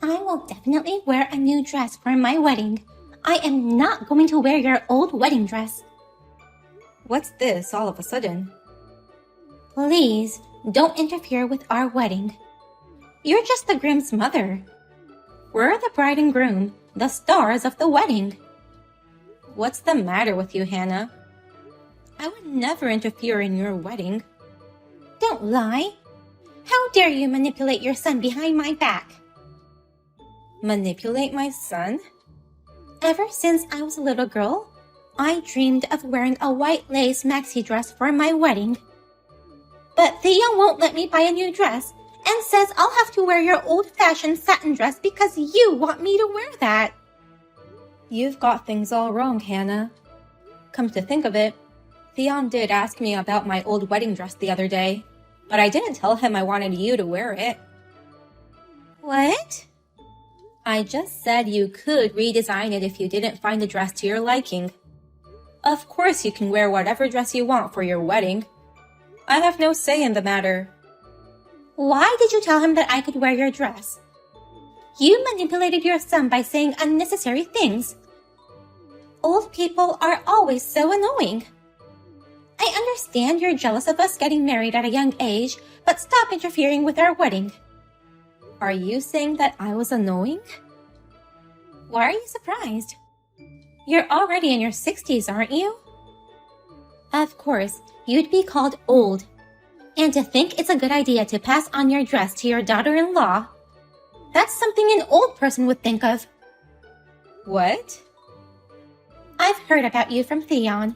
I will definitely wear a new dress for my wedding. I am not going to wear your old wedding dress. What's this all of a sudden? Please, don't interfere with our wedding. You're just the groom's mother. We're the bride and groom, the stars of the wedding. What's the matter with you, Hannah? I would never interfere in your wedding. Don't lie. How dare you manipulate your son behind my back? Manipulate my son? Ever since I was a little girl, I dreamed of wearing a white lace maxi dress for my wedding. But Theo won't let me buy a new dress and says I'll have to wear your old-fashioned satin dress because you want me to wear that. You've got things all wrong, Hannah. Come to think of it, Theon did ask me about my old wedding dress the other day, but I didn't tell him I wanted you to wear it. What? I just said you could redesign it if you didn't find the dress to your liking. Of course you can wear whatever dress you want for your wedding. I have no say in the matter. Why did you tell him that I could wear your dress? You manipulated your son by saying unnecessary things. Old people are always so annoying. I understand you're jealous of us getting married at a young age, but stop interfering with our wedding. Are you saying that I was annoying? Why are you surprised? You're already in your 60s, aren't you? Of course, you'd be called old. And to think it's a good idea to pass on your dress to your daughter-in-law, that's something an old person would think of. What? I've heard about you from Theon.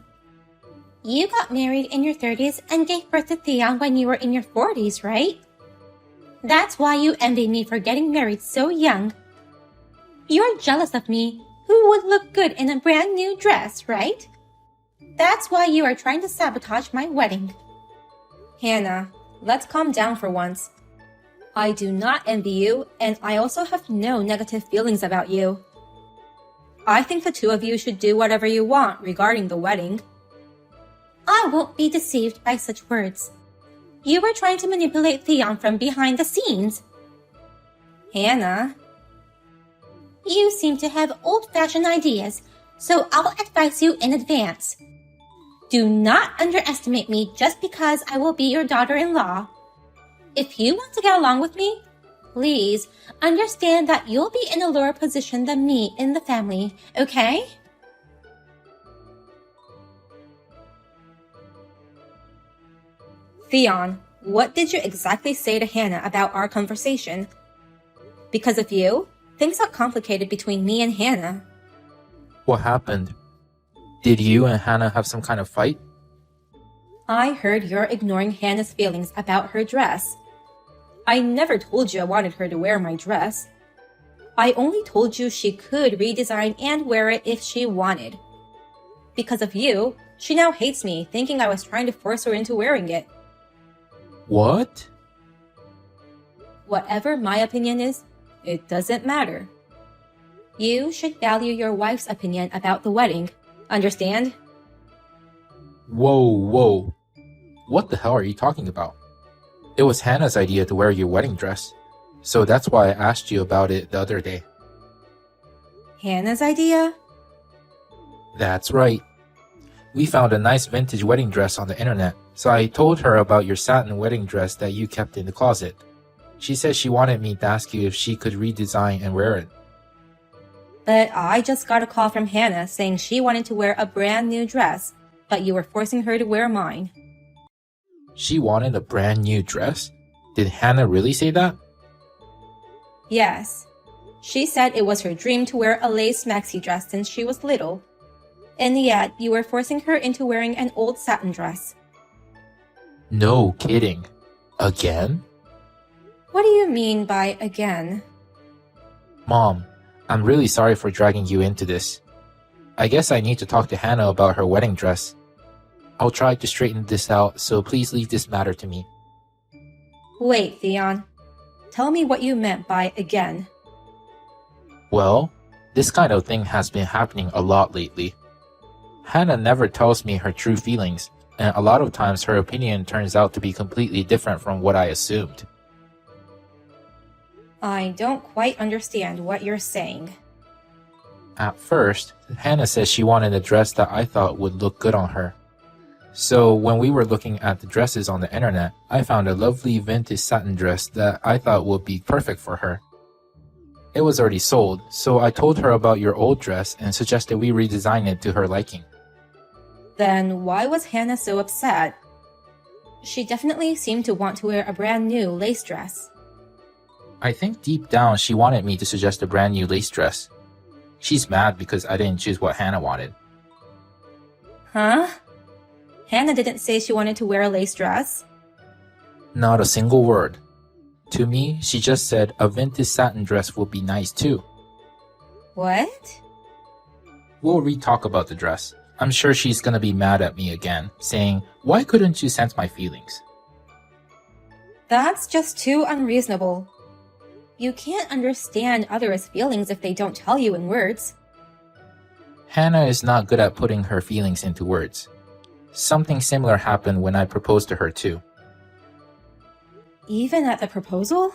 You got married in your 30s and gave birth to Theon when you were in your 40s, right? That's why you envy me for getting married so young. You're jealous of me, who would look good in a brand new dress, right? That's why you are trying to sabotage my wedding. Hannah, let's calm down for once. I do not envy you, and I also have no negative feelings about you. I think the two of you should do whatever you want regarding the wedding. I won't be deceived by such words. You were trying to manipulate Theon from behind the scenes. Hannah. You seem to have old-fashioned ideas, so I'll advise you in advance. Do not underestimate me just because I will be your daughter-in-law. If you want to get along with me, please understand that you'll be in a lower position than me in the family, okay? Theon, what did you exactly say to Hannah about our conversation? Because of you, things got complicated between me and Hannah. What happened? Did you and Hannah have some kind of fight? I heard you're ignoring Hannah's feelings about her dress. I never told you I wanted her to wear my dress. I only told you she could redesign and wear it if she wanted. Because of you, she now hates me, thinking I was trying to force her into wearing it. What? Whatever my opinion is, it doesn't matter. You should value your wife's opinion about the wedding. Understand? Whoa. What the hell are you talking about? It was Hannah's idea to wear your wedding dress, so that's why I asked you about it the other day. Hannah's idea? That's right. We found a nice vintage wedding dress on the internet, so I told her about your satin wedding dress that you kept in the closet. She said she wanted me to ask you if she could redesign and wear it. But I just got a call from Hannah saying she wanted to wear a brand new dress, but you were forcing her to wear mine. She wanted a brand new dress? Did Hannah really say that? Yes. She said it was her dream to wear a lace maxi dress since she was little. And yet, you were forcing her into wearing an old satin dress. No kidding. Again? What do you mean by again? Mom, I'm really sorry for dragging you into this. I guess I need to talk to Hannah about her wedding dress. I'll try to straighten this out, so please leave this matter to me. Wait, Theon. Tell me what you meant by again. Well, this kind of thing has been happening a lot lately. Hannah never tells me her true feelings, and a lot of times her opinion turns out to be completely different from what I assumed. I don't quite understand what you're saying. At first, Hannah said she wanted a dress that I thought would look good on her. So when we were looking at the dresses on the internet, I found a lovely vintage satin dress that I thought would be perfect for her. It was already sold, so I told her about your old dress and suggested we redesign it to her liking. Then why was Hannah so upset? She definitely seemed to want to wear a brand new lace dress. I think deep down she wanted me to suggest a brand new lace dress. She's mad because I didn't choose what Hannah wanted. Huh? Hannah didn't say she wanted to wear a lace dress. Not a single word. To me, she just said a vintage satin dress would be nice too. What? We'll re-talk about the dress. I'm sure she's gonna be mad at me again, saying, "Why couldn't you sense my feelings?" That's just too unreasonable. You can't understand others' feelings if they don't tell you in words. Hannah is not good at putting her feelings into words. Something similar happened when I proposed to her too. Even at the proposal?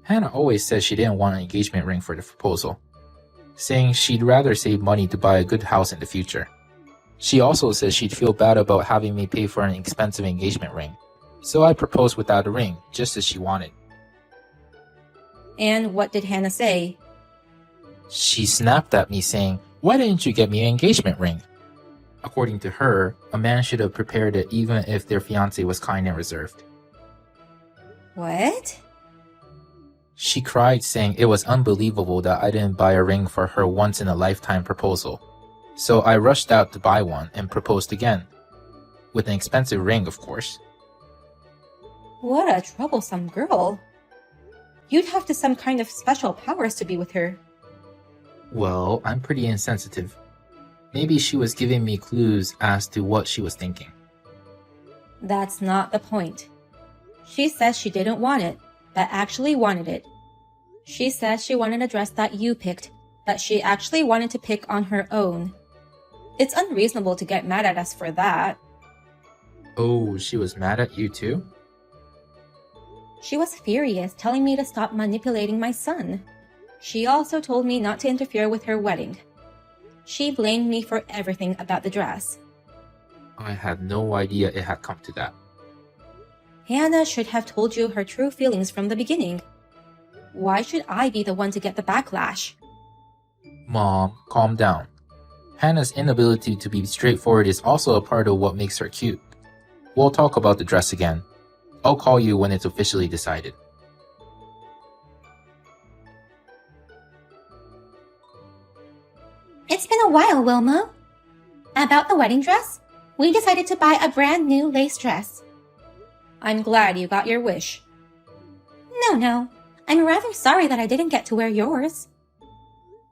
Hannah always said she didn't want an engagement ring for the proposal, saying she'd rather save money to buy a good house in the future. She also said she'd feel bad about having me pay for an expensive engagement ring, so I proposed without a ring, just as she wanted. And what did Hannah say? She snapped at me saying, "Why didn't you get me an engagement ring?" According to her, a man should have prepared it even if their fiancé was kind and reserved. What? She cried, saying it was unbelievable that I didn't buy a ring for her once-in-a-lifetime proposal. So I rushed out to buy one and proposed again. With an expensive ring, of course. What a troublesome girl. You'd have to some kind of special powers to be with her. Well, I'm pretty insensitive. Maybe she was giving me clues as to what she was thinking. That's not the point. She says she didn't want it, but actually wanted it. She says she wanted a dress that you picked, that she actually wanted to pick on her own. It's unreasonable to get mad at us for that. Oh, she was mad at you too? She was furious, telling me to stop manipulating my son. She also told me not to interfere with her wedding. She blamed me for everything about the dress. I had no idea it had come to that. Hannah should have told you her true feelings from the beginning. Why should I be the one to get the backlash? Mom, calm down. Hannah's inability to be straightforward is also a part of what makes her cute. We'll talk about the dress again. I'll call you when it's officially decided. It's been a while, Wilma. About the wedding dress, we decided to buy a brand new lace dress. I'm glad you got your wish. No. I'm rather sorry that I didn't get to wear yours.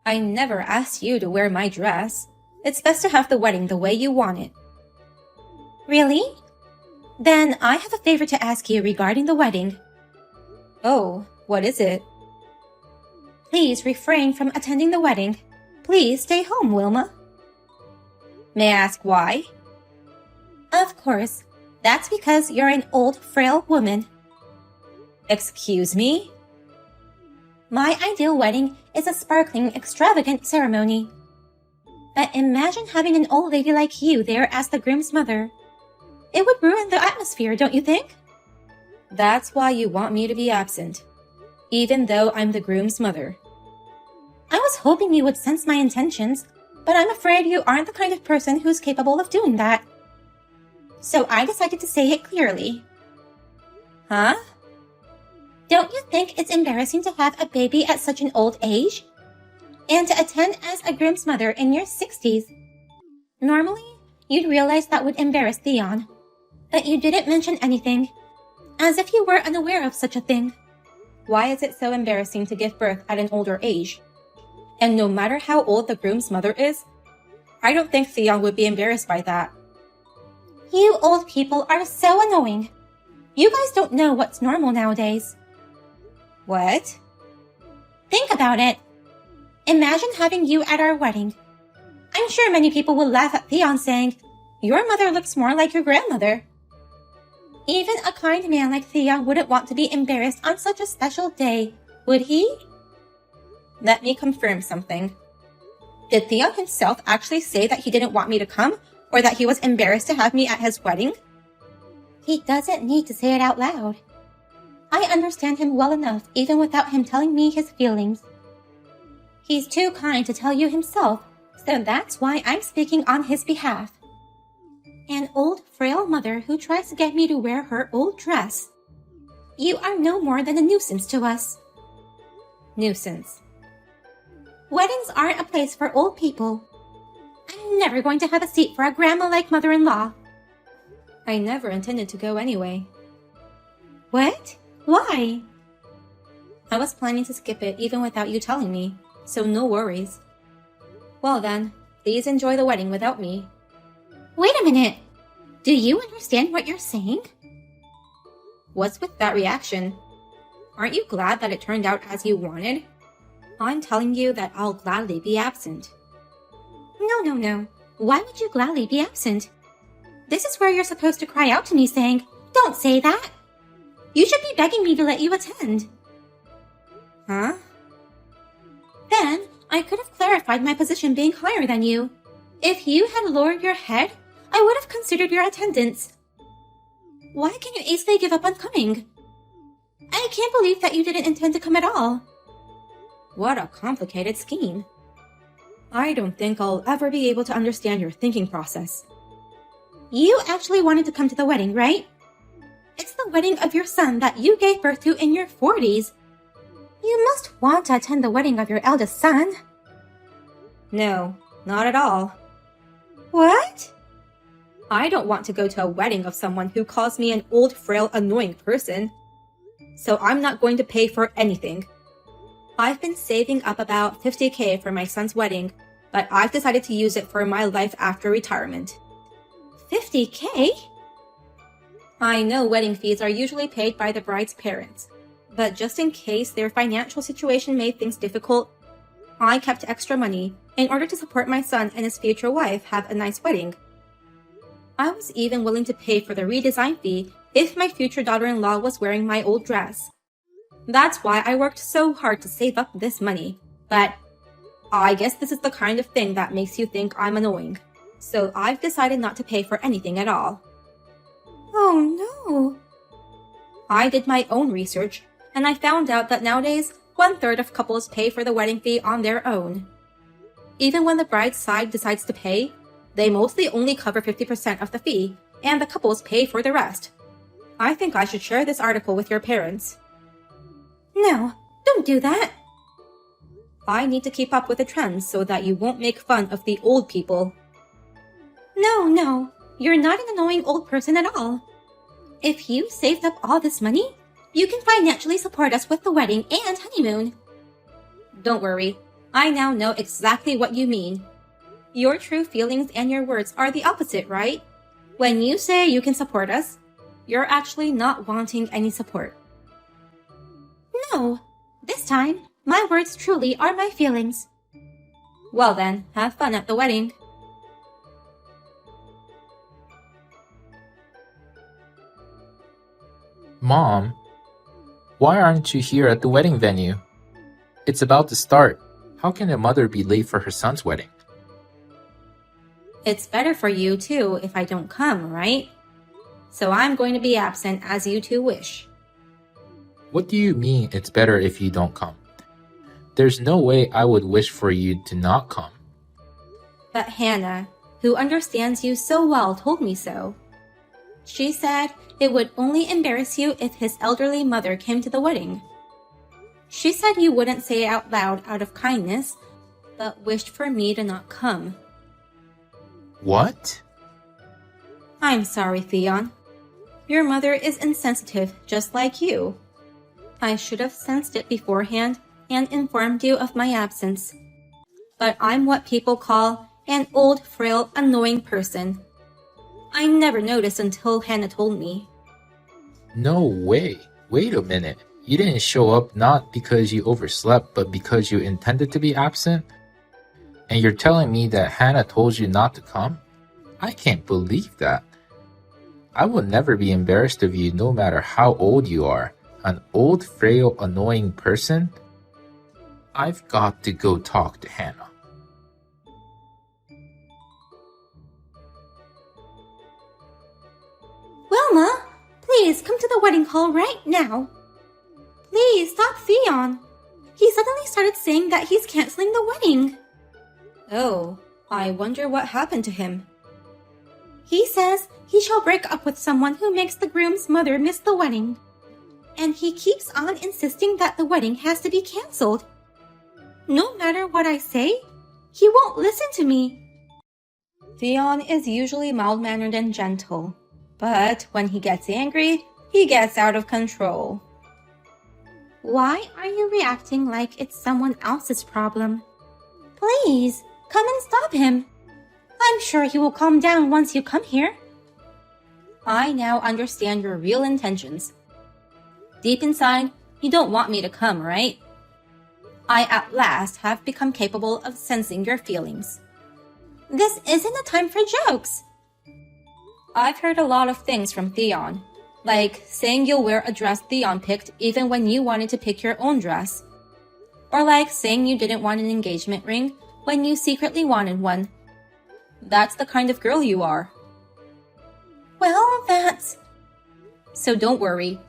I never asked you to wear my dress. It's best to have the wedding the way you want it. Really? Then I have a favor to ask you regarding the wedding. Oh, what is it? Please refrain from attending the wedding. Please stay home, Wilma. May I ask why? Of course. That's because you're an old, frail woman. Excuse me? My ideal wedding is a sparkling, extravagant ceremony. But imagine having an old lady like you there as the groom's mother. It would ruin the atmosphere, don't you think? That's why you want me to be absent, even though I'm the groom's mother. I was hoping you would sense my intentions, but I'm afraid you aren't the kind of person who's capable of doing that. So I decided to say it clearly. Huh? Don't you think it's embarrassing to have a baby at such an old age? And to attend as a groom's mother in your 60s? Normally, you'd realize that would embarrass Theon. But you didn't mention anything, as if you were unaware of such a thing. Why is it so embarrassing to give birth at an older age? And no matter how old the groom's mother is, I don't think Theon would be embarrassed by that. You old people are so annoying. You guys don't know what's normal nowadays. What? Think about it. Imagine having you at our wedding. I'm sure many people will laugh at Theon saying, "Your mother looks more like your grandmother." Even a kind man like Theon wouldn't want to be embarrassed on such a special day, would he? Let me confirm something. Did Theon himself actually say that he didn't want me to come, or that he was embarrassed to have me at his wedding? He doesn't need to say it out loud. I understand him well enough even without him telling me his feelings. He's too kind to tell you himself, so that's why I'm speaking on his behalf. An old, frail mother who tries to get me to wear her old dress. You are no more than a nuisance to us. Nuisance. Weddings aren't a place for old people. I'm never going to have a seat for a grandma-like mother-in-law. I never intended to go anyway. What? Why? I was planning to skip it even without you telling me, so no worries. Well then, please enjoy the wedding without me. Wait a minute. Do you understand what you're saying? What's with that reaction? Aren't you glad that it turned out as you wanted? I'm telling you that I'll gladly be absent. No. Why would you gladly be absent? This is where you're supposed to cry out to me saying, "Don't say that." You should be begging me to let you attend. Huh? Then, I could have clarified my position being higher than you. If you had lowered your head, I would have considered your attendance. Why can you easily give up on coming? I can't believe that you didn't intend to come at all. What a complicated scheme. I don't think I'll ever be able to understand your thinking process. You actually wanted to come to the wedding, right? It's the wedding of your son that you gave birth to in your 40s. You must want to attend the wedding of your eldest son. No, not at all. What? I don't want to go to a wedding of someone who calls me an old, frail, annoying person. So I'm not going to pay for anything. I've been saving up about $50,000 for my son's wedding, but I've decided to use it for my life after retirement. $50,000? I know wedding fees are usually paid by the bride's parents, but just in case their financial situation made things difficult, I kept extra money in order to support my son and his future wife have a nice wedding. I was even willing to pay for the redesign fee if my future daughter-in-law was wearing my old dress. That's why I worked so hard to save up this money. But I guess this is the kind of thing that makes you think I'm annoying. So I've decided not to pay for anything at all. Oh no. I did my own research, and I found out that nowadays, 1/3 of couples pay for the wedding fee on their own. Even when the bride's side decides to pay, they mostly only cover 50% of the fee, and the couples pay for the rest. I think I should share this article with your parents. No, don't do that. I need to keep up with the trends so that you won't make fun of the old people. No, you're not an annoying old person at all. If you saved up all this money, you can financially support us with the wedding and honeymoon. Don't worry, I now know exactly what you mean. Your true feelings and your words are the opposite, right? When you say you can support us, you're actually not wanting any support. No, this time, my words truly are my feelings. Well then, have fun at the wedding. Mom, why aren't you here at the wedding venue? It's about to start. How can a mother be late for her son's wedding? It's better for you too if I don't come, right? So I'm going to be absent as you two wish. What do you mean it's better if you don't come? There's no way I would wish for you to not come. But Hannah, who understands you so well, told me so. She said it would only embarrass you if his elderly mother came to the wedding. She said you wouldn't say it out loud out of kindness, but wished for me to not come. What? I'm sorry, Theon. Your mother is insensitive, just like you. I should have sensed it beforehand and informed you of my absence. But I'm what people call an old, frail, annoying person. I never noticed until Hannah told me. No way. Wait a minute. You didn't show up not because you overslept, but because you intended to be absent? And you're telling me that Hannah told you not to come? I can't believe that. I will never be embarrassed of you no matter how old you are. An old, frail, annoying person? I've got to go talk to Hannah. Wilma, please come to the wedding hall right now. Please stop Theon. He suddenly started saying that he's canceling the wedding. Oh, I wonder what happened to him. He says he shall break up with someone who makes the groom's mother miss the wedding. And he keeps on insisting that the wedding has to be canceled. No matter what I say, he won't listen to me. Theon is usually mild-mannered and gentle, but when he gets angry, he gets out of control. Why are you reacting like it's someone else's problem? Please, come and stop him. I'm sure he will calm down once you come here. I now understand your real intentions. Deep inside, you don't want me to come, right? I at last have become capable of sensing your feelings. This isn't a time for jokes. I've heard a lot of things from Theon, like saying you'll wear a dress Theon picked even when you wanted to pick your own dress. Or like saying you didn't want an engagement ring when you secretly wanted one. That's the kind of girl you are. Well, that's... So don't worry.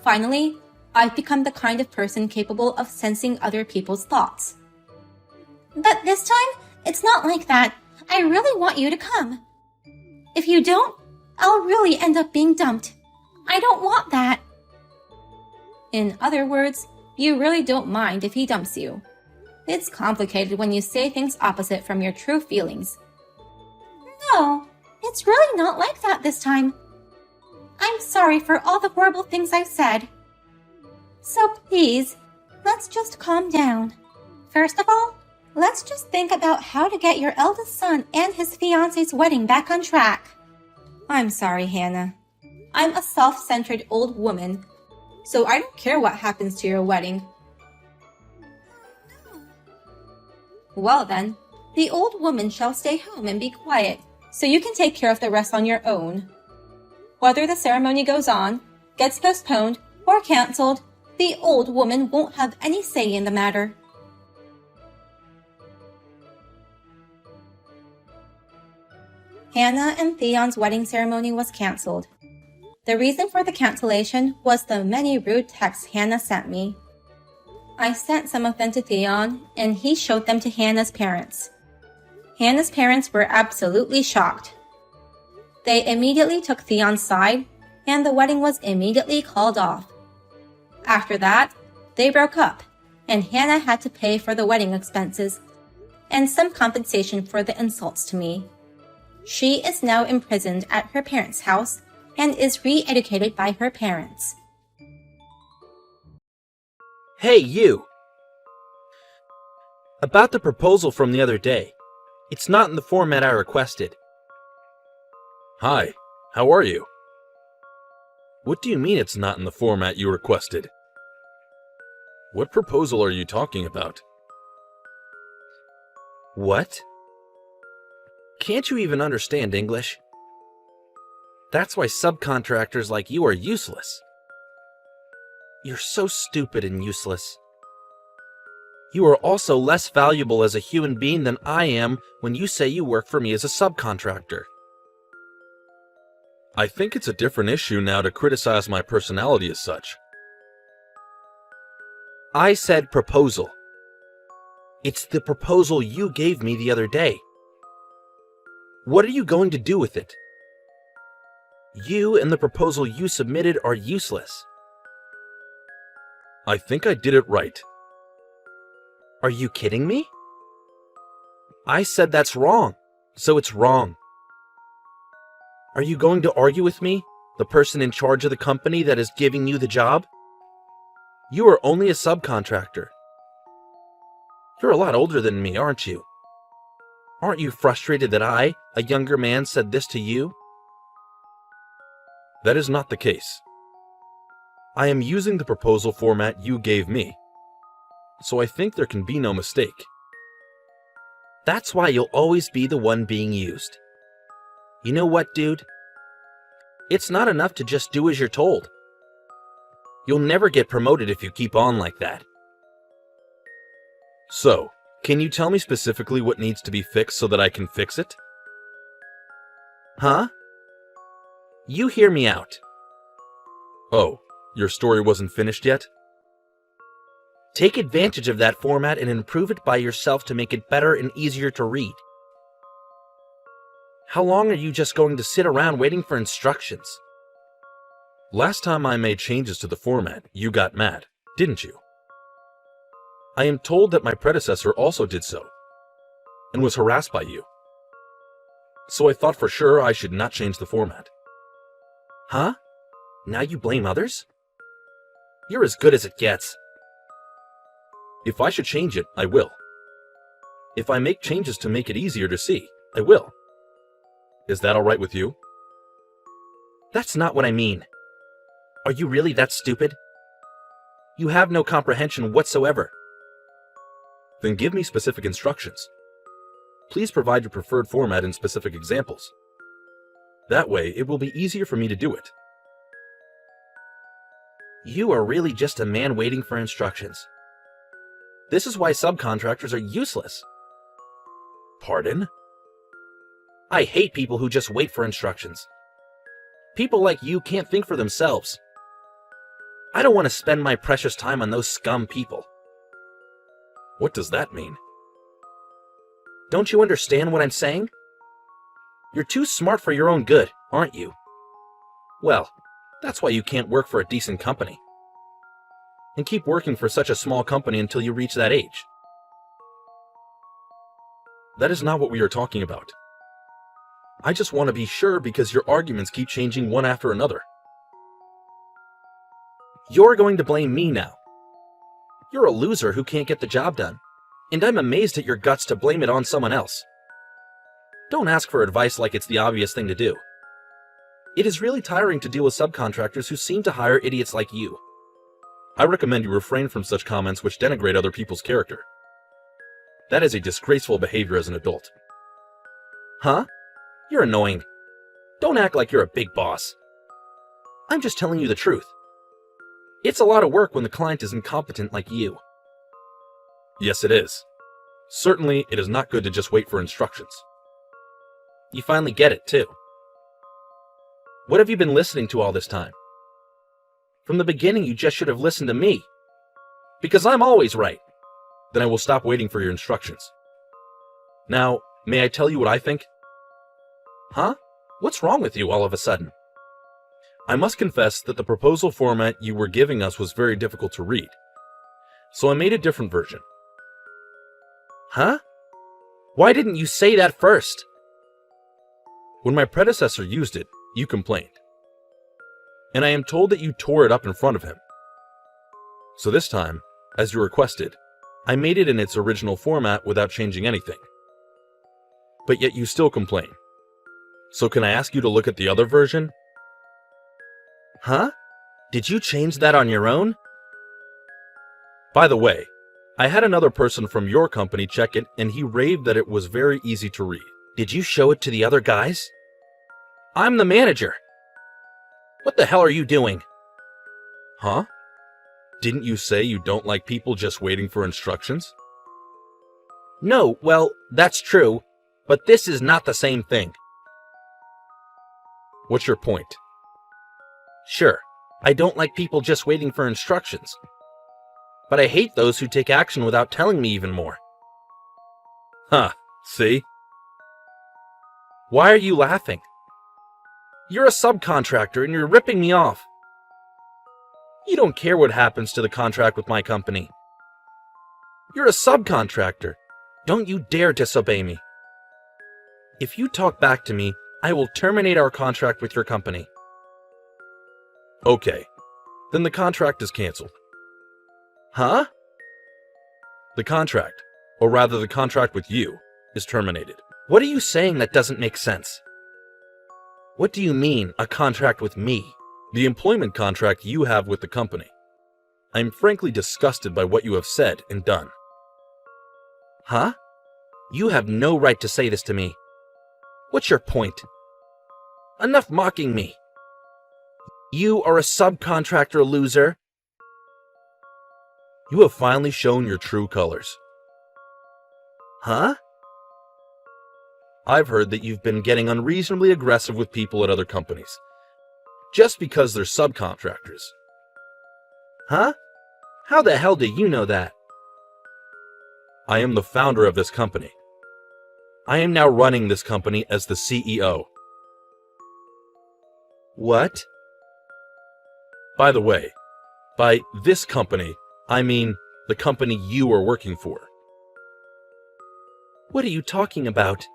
Finally, I've become the kind of person capable of sensing other people's thoughts. But this time, it's not like that. I really want you to come. If you don't, I'll really end up being dumped. I don't want that. In other words, you really don't mind if he dumps you. It's complicated when you say things opposite from your true feelings. No, it's really not like that this time. I'm sorry for all the horrible things I've said. So please, let's just calm down. First of all, let's just think about how to get your eldest son and his fiancé's wedding back on track. I'm sorry, Hannah. I'm a self-centered old woman, so I don't care what happens to your wedding. Well then, the old woman shall stay home and be quiet, so you can take care of the rest on your own. Whether the ceremony goes on, gets postponed, or cancelled, the old woman won't have any say in the matter. Hannah and Theon's wedding ceremony was cancelled. The reason for the cancellation was the many rude texts Hannah sent me. I sent some of them to Theon, and he showed them to Hannah's parents. Hannah's parents were absolutely shocked. They immediately took Theon's side, and the wedding was immediately called off. After that, they broke up, and Hannah had to pay for the wedding expenses and some compensation for the insults to me. She is now imprisoned at her parents' house and is re-educated by her parents. Hey, you! About the proposal from the other day. It's not in the format I requested. Hi, how are you? What do you mean it's not in the format you requested? What proposal are you talking about? What? Can't you even understand English? That's why subcontractors like you are useless. You're so stupid and useless. You are also less valuable as a human being than I am when you say you work for me as a subcontractor. I think it's a different issue now to criticize my personality as such. I said proposal. It's the proposal you gave me the other day. What are you going to do with it? You and the proposal you submitted are useless. I think I did it right. Are you kidding me? I said that's wrong, so it's wrong. Are you going to argue with me, the person in charge of the company that is giving you the job? You are only a subcontractor. You're a lot older than me, aren't you? Aren't you frustrated that I, a younger man, said this to you? That is not the case. I am using the proposal format you gave me, so I think there can be no mistake. That's why you'll always be the one being used. You know what, dude? It's not enough to just do as you're told. You'll never get promoted if you keep on like that. So, can you tell me specifically what needs to be fixed so that I can fix it? Huh? You hear me out. Oh, your story wasn't finished yet? Take advantage of that format and improve it by yourself to make it better and easier to read. How long are you just going to sit around waiting for instructions? Last time I made changes to the format, you got mad, didn't you? I am told that my predecessor also did so, and was harassed by you. So I thought for sure I should not change the format. Huh? Now you blame others? You're as good as it gets. If I should change it, I will. If I make changes to make it easier to see, I will. Is that all right with you? That's not what I mean. Are you really that stupid? You have no comprehension whatsoever. Then give me specific instructions. Please provide your preferred format and specific examples. That way, it will be easier for me to do it. You are really just a man waiting for instructions. This is why subcontractors are useless. Pardon? I hate people who just wait for instructions. People like you can't think for themselves. I don't want to spend my precious time on those scum people. What does that mean? Don't you understand what I'm saying? You're too smart for your own good, aren't you? Well, that's why you can't work for a decent company. And keep working for such a small company until you reach that age. That is not what we are talking about. I just want to be sure because your arguments keep changing one after another. You're going to blame me now. You're a loser who can't get the job done, and I'm amazed at your guts to blame it on someone else. Don't ask for advice like it's the obvious thing to do. It is really tiring to deal with subcontractors who seem to hire idiots like you. I recommend you refrain from such comments which denigrate other people's character. That is a disgraceful behavior as an adult. Huh? You're annoying. Don't act like you're a big boss. I'm just telling you the truth. It's a lot of work when the client is incompetent like you. Yes, it is. Certainly, it is not good to just wait for instructions. You finally get it, too. What have you been listening to all this time? From the beginning, you just should have listened to me. Because I'm always right. Then I will stop waiting for your instructions. Now, may I tell you what I think? Huh? What's wrong with you all of a sudden? I must confess that the proposal format you were giving us was very difficult to read. So I made a different version. Huh? Why didn't you say that first? When my predecessor used it, you complained. And I am told that you tore it up in front of him. So this time, as you requested, I made it in its original format without changing anything. But yet you still complain. So can I ask you to look at the other version? Huh? Did you change that on your own? By the way, I had another person from your company check it and he raved that it was very easy to read. Did you show it to the other guys? I'm the manager. What the hell are you doing? Huh? Didn't you say you don't like people just waiting for instructions? No, well, that's true, but this is not the same thing. What's your point? Sure, I don't like people just waiting for instructions. But I hate those who take action without telling me even more. Huh, see? Why are you laughing? You're a subcontractor and you're ripping me off. You don't care what happens to the contract with my company. You're a subcontractor. Don't you dare disobey me. If you talk back to me, I will terminate our contract with your company. Okay, then the contract is canceled. Huh? The contract, or rather the contract with you, is terminated. What are you saying that doesn't make sense? What do you mean, a contract with me? The employment contract you have with the company. I am frankly disgusted by what you have said and done. Huh? You have no right to say this to me. What's your point? Enough mocking me. You are a subcontractor, loser. You have finally shown your true colors. Huh? I've heard that you've been getting unreasonably aggressive with people at other companies, just because they're subcontractors. Huh? How the hell do you know that? I am the founder of this company. I am now running this company as the CEO. What? By the way, by this company, I mean the company you are working for. What are you talking about?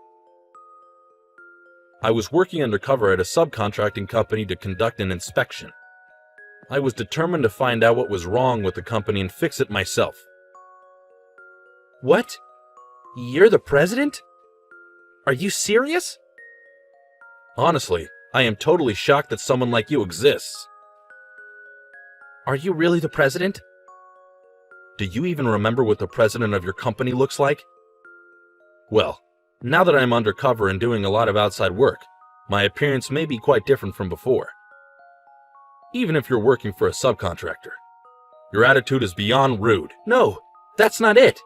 I was working undercover at a subcontracting company to conduct an inspection. I was determined to find out what was wrong with the company and fix it myself. What? You're the president? Are you serious? Honestly, I am totally shocked that someone like you exists. Are you really the president? Do you even remember what the president of your company looks like? Well, now that I'm undercover and doing a lot of outside work, my appearance may be quite different from before. Even if you're working for a subcontractor, your attitude is beyond rude. No, that's not it.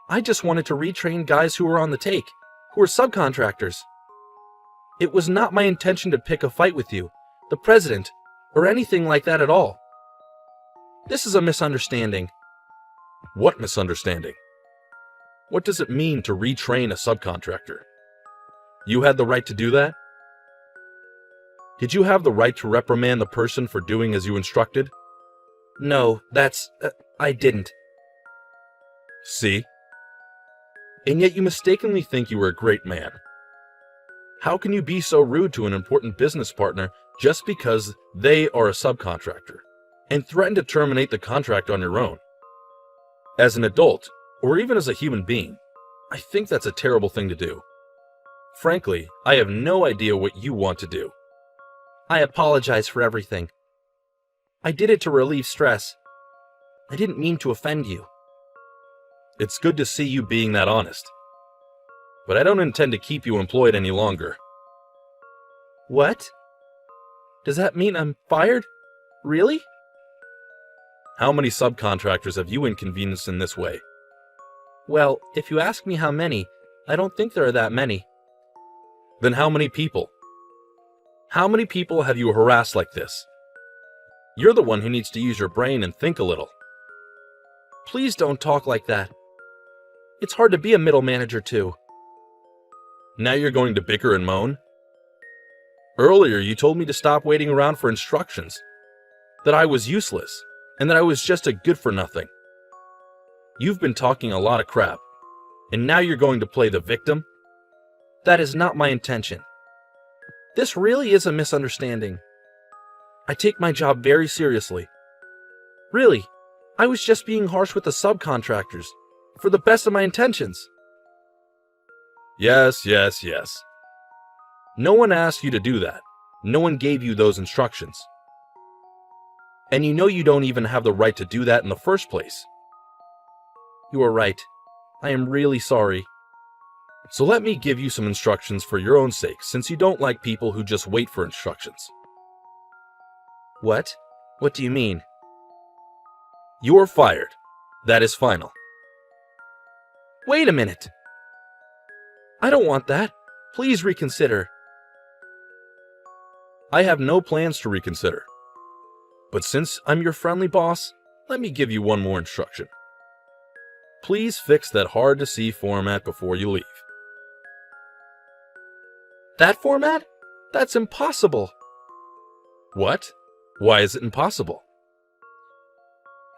I just wanted to retrain guys who were on the take, who are subcontractors. It was not my intention to pick a fight with you, the president, or anything like that at all. This is a misunderstanding. What misunderstanding? What does it mean to retrain a subcontractor? You had the right to do that? Did you have the right to reprimand the person for doing as you instructed? No, I didn't. See? And yet you mistakenly think you were a great man. How can you be so rude to an important business partner just because they are a subcontractor, and threaten to terminate the contract on your own? As an adult, or even as a human being, I think that's a terrible thing to do. Frankly, I have no idea what you want to do. I apologize for everything. I did it to relieve stress. I didn't mean to offend you. It's good to see you being that honest. But I don't intend to keep you employed any longer. What? Does that mean I'm fired? Really? How many subcontractors have you inconvenienced in this way? Well, if you ask me how many, I don't think there are that many. Then how many people? How many people have you harassed like this? You're the one who needs to use your brain and think a little. Please don't talk like that. It's hard to be a middle manager too. Now you're going to bicker and moan? Earlier you told me to stop waiting around for instructions, that I was useless, and that I was just a good-for-nothing. You've been talking a lot of crap, and now you're going to play the victim? That is not my intention. This really is a misunderstanding. I take my job very seriously. Really, I was just being harsh with the subcontractors, for the best of my intentions. Yes. No one asked you to do that. No one gave you those instructions. And you know you don't even have the right to do that in the first place. You are right. I am really sorry. So let me give you some instructions for your own sake, since you don't like people who just wait for instructions. What? What do you mean? You're fired. That is final. Wait a minute. I don't want that. Please reconsider. I have no plans to reconsider. But since I'm your friendly boss, let me give you one more instruction. Please fix that hard-to-see format before you leave. That format? That's impossible. What? Why is it impossible?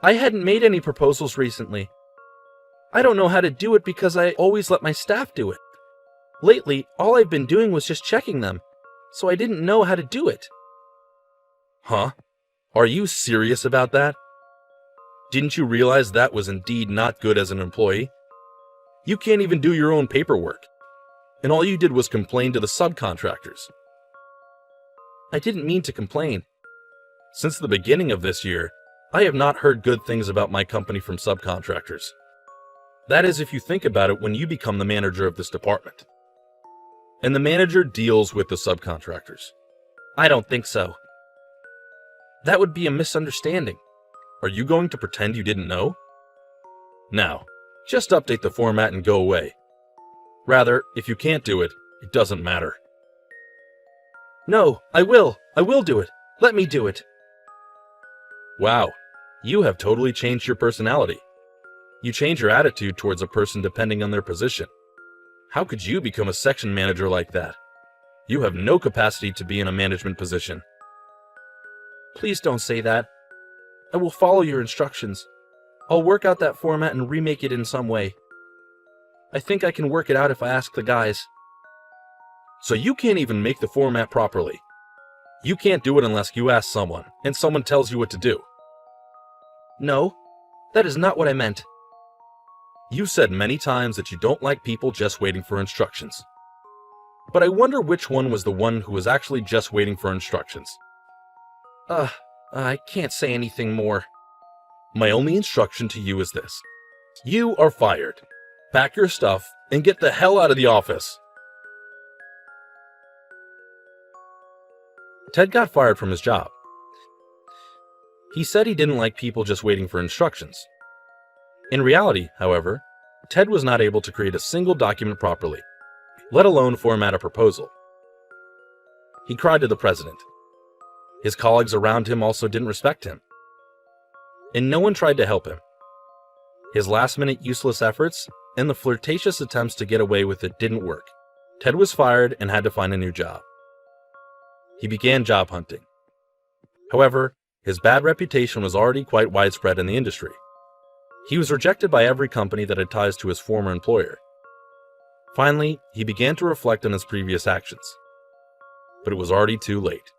I hadn't made any proposals recently. I don't know how to do it because I always let my staff do it. Lately, all I've been doing was just checking them, so I didn't know how to do it. Huh? Are you serious about that? Didn't you realize that was indeed not good as an employee? You can't even do your own paperwork, and all you did was complain to the subcontractors. I didn't mean to complain. Since the beginning of this year, I have not heard good things about my company from subcontractors. That is if you think about it when you become the manager of this department. And the manager deals with the subcontractors. I don't think so. That would be a misunderstanding. Are you going to pretend you didn't know? Now, just update the format and go away. Rather, if you can't do it, it doesn't matter. No, I will. I will do it. Let me do it. Wow, you have totally changed your personality. You change your attitude towards a person depending on their position. How could you become a section manager like that? You have no capacity to be in a management position. Please don't say that. I will follow your instructions. I'll work out that format and remake it in some way. I think I can work it out if I ask the guys. So you can't even make the format properly. You can't do it unless you ask someone, and someone tells you what to do. No, that is not what I meant. You said many times that you don't like people just waiting for instructions. But I wonder which one was the one who was actually just waiting for instructions. I can't say anything more. My only instruction to you is this. You are fired. Pack your stuff and get the hell out of the office. Ted got fired from his job. He said he didn't like people just waiting for instructions. In reality, however, Ted was not able to create a single document properly, let alone format a proposal. He cried to the president. His colleagues around him also didn't respect him. And no one tried to help him. His last-minute useless efforts and the flirtatious attempts to get away with it didn't work. Ted was fired and had to find a new job. He began job hunting. However, his bad reputation was already quite widespread in the industry. He was rejected by every company that had ties to his former employer. Finally, he began to reflect on his previous actions. But it was already too late.